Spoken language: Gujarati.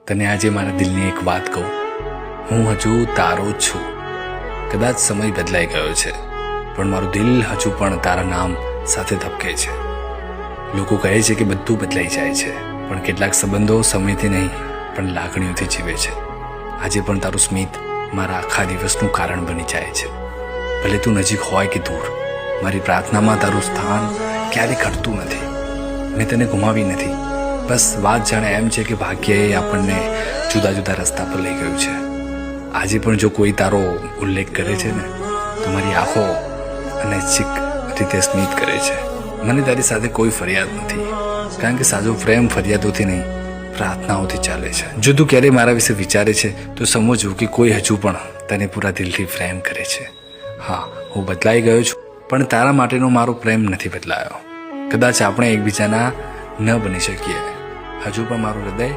તને આજે મારા દિલની એક વાત કહું, હું હજુ તારો જ છું. કદાચ સમય બદલાઈ ગયો છે, પણ મારું દિલ હજુ પણ તારા નામ સાથે ધબકે છે. લોકો કહે છે કે બધું બદલાઈ જાય છે, પણ કેટલાક સંબંધો સમયથી નહીં પણ લાગણીઓથી જીવે છે. આજે પણ તારું સ્મિત મારા આખા દિવસનું કારણ બની જાય છે. ભલે તું નજીક હોય કે દૂર, મારી પ્રાર્થનામાં તારું સ્થાન ક્યારેય ઘટતું નથી. મેં તને ગુમાવી નથી, બસ વાત જાણે એમ છે કે ભાગ્યએ આપણને જુદા જુદા રસ્તા પર લઈ ગયું છે. આજે પણ જો કોઈ તારો ઉલ્લેખ કરે છે ને, તો મારી આંખો અનૈચ્છિક રીતે સ્મિત કરે છે. મને તારી સાથે કોઈ ફરિયાદ નથી, કારણ કે સાચો પ્રેમ ફરિયાદોથી નહીં, પ્રાર્થનાઓથી ચાલે છે. જો તું ક્યારેય મારા વિશે વિચારે છે તો સમજવું કે કોઈ હજુ પણ તને પૂરા દિલથી પ્રેમ કરે છે. હા, હું બદલાઈ ગયો છું, પણ તારા માટેનો મારો પ્રેમ નથી બદલાયો. કદાચ આપણે એકબીજાના ન બની શકીએ, હજુ પણ મારું હૃદય